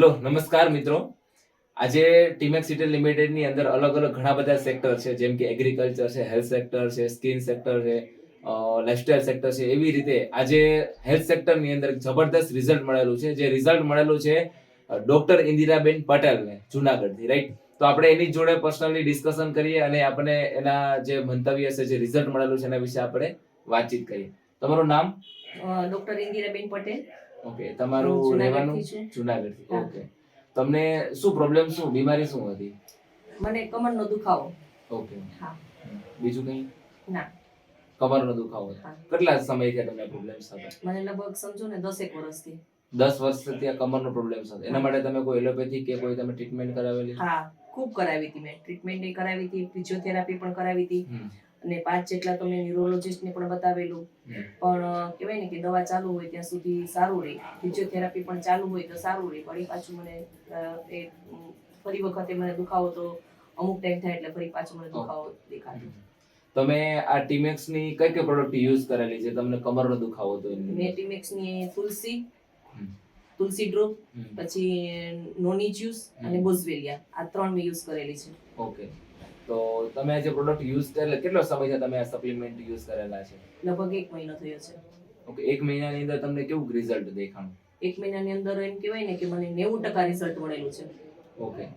Hello નમસ્કાર મિત્રો. આજે ટીમેક્સ સિટી લિમિટેડ ની અંદર અલગ અલગ ઘણા બધા સેક્ટર છે, જેમ કે એગ્રીકલ્ચર છે, હેલ્થ સેક્ટર છે, સ્કિન સેક્ટર છે, લાઇફસ્ટાઇલ સેક્ટર છે. એવી રીતે આજે હેલ્થ સેક્ટર ની અંદર જબરદસ્ત રિઝલ્ટ મળેલું છે. જે રિઝલ્ટ મળેલું છે ડોક્ટર ઇન્દિરાબેન પટેલને જુનાગઢથી, રાઈટ? તો આપણે એની જોડે પર્સનલી ડિસ્કશન કરીએ અને આપણે એના જે મંતવ્ય છે, જે રિઝલ્ટ મળેલું છે એના વિશે આપણે વાતચીત કરીએ. તમારું નામ? ડોક્ટર ઇન્દિરાબેન પટેલ. ઓકે. તમારું રહેવાનું જુનાગઢથી? ઓકે. તમને શું પ્રોબ્લેમ, શું બીમારી શું હતી? મને કમરનો દુખાવો. ઓકે. હા. બીજું કંઈ? ના. કમરનો દુખાવો. કેટલા સમયથી તમને પ્રોબ્લેમ્સ હતા? મને લગભગ સમજો ને 10 વર્ષથી. 10 વર્ષથી આ કમરનો પ્રોબ્લેમ્સ હતો. એના માટે તમે કોઈ એલોપેથી કે કોઈ તમે ટ્રીટમેન્ટ કરાવેલી? હા, ખૂબ કરાવી હતી. મેં ટ્રીટમેન્ટ કરાવી હતી, ફિઝિયોથેરાપી પણ કરાવી હતી અને 5 જેટલા તો મેં ન્યુરોલોજિસ્ટ ને પણ બતાવેલું. પણ કહેવાય ને કે દવા ચાલુ હોય ત્યાં સુધી સારું રહે, ફિઝિયોથેરાપી પણ ચાલુ હોય તો સારું રહે. વળી પાછું મને ફરી વખતે મને દુખાવો તો અમુક ટાઈમ થાય એટલે ફરી પાછું મને દુખાવો દેખાતો. તમે આ ટીમેક્સ ની કઈ કઈ પ્રોડક્ટ યુઝ કરેલી છે તમને કમરનો દુખાવો હતો? મેં ટીમેક્સ ની તુલસી ડ્રોપ, પછી નોની જ્યુસ અને બોઝવેલિયા, આ 3 મેં યુઝ કરેલી છે. ઓકે. તો તમે આ જે પ્રોડક્ટ યુઝ કરેલા, કેટલો સમય છે તમે આ સપ્લિમેન્ટ યુઝ કરેલા છે? લગભગ 1 મહિનો થયો છે. ઓકે. 1 મહિનાની અંદર તમને કેવું રિઝલ્ટ દેખાણું? 1 મહિનાની અંદર એમ કહેવાય ને કે મને 90% રિઝલ્ટ મળેલું છે. ઓકે.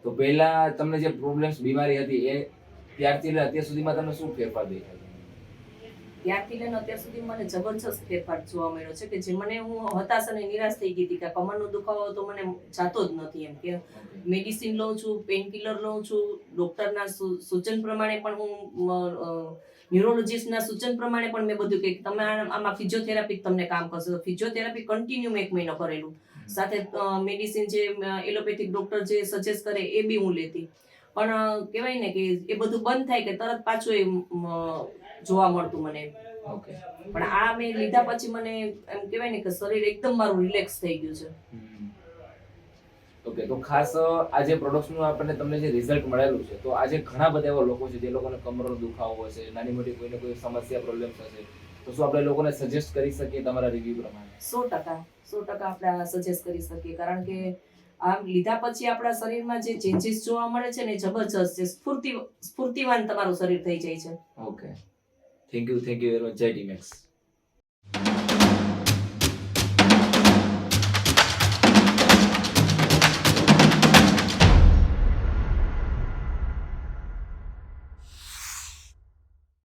તો પહેલા તમને જે પ્રોબ્લેમ્સ બીમારી હતી એ ત્યારથી લઈને અત્યાર સુધીમાં તમને શું ફેરફાર દેખાય? ત્યારથી લઈને અત્યાર સુધી મને જબરજસ્ત ફેરફાર જોવા મળ્યો છે કે જે મને હું હતાશ અને નિરાશ થઈ ગઈ હતી કે કમરનો દુખાવો તો મને જાતો જ નથી. એમ કે મેડિસિન લઉં છું, પેઇન કિલર લઉં છું, ડોક્ટરના સૂચન પ્રમાણે પણ હું ન્યુરોલોજિસ્ટના સૂચન પ્રમાણે પણ મેં બધું કે તમે આમાં ફિઝિયોથેરાપી તમને કામ કરશે. તો ફિઝિયોથેરાપી કન્ટિન્યુ મેં 1 મહિનો કરેલું. સાથે મેડિસિન જે એલોપેથિક ડોક્ટર જે સજેસ્ટ કરે એ બી હું લેતી. પણ કહેવાય ને કે એ બધું બંધ થાય કે તરત પાછું એ જોવા મળતું મને. ઓકે. પણ આ મેં લીધા પછી મને એમ કહેવાય ને કે શરીર એકદમ મારું રિલેક્સ થઈ ગયું છે. ઓકે. તો ખાસ આ જે પ્રોડક્ટ્સનું આપણને તમને જે રિઝલ્ટ મળેલું છે, તો આજે ઘણા બધા એવા લોકો છે જે લોકોને કમરનો દુખાવો હશે, નાની મોટી કોઈને કોઈ સમસ્યા પ્રોબ્લેમ્સ હશે, તો શું આપણે લોકોને સજેસ્ટ કરી શકીએ તમારા રિવ્યુ પ્રમાણે? 100% આપણે સજેસ્ટ કરી શકીએ. કારણ કે આ લીધા પછી આપણા શરીરમાં જે ચેન્જીસ જોવા મળે છે ને જબરજસ્ત છે. સ્ફૂર્તિવાન તમારું શરીર થઈ જાય છે. Okay. Thank you very much. જય ટીમેક્સ.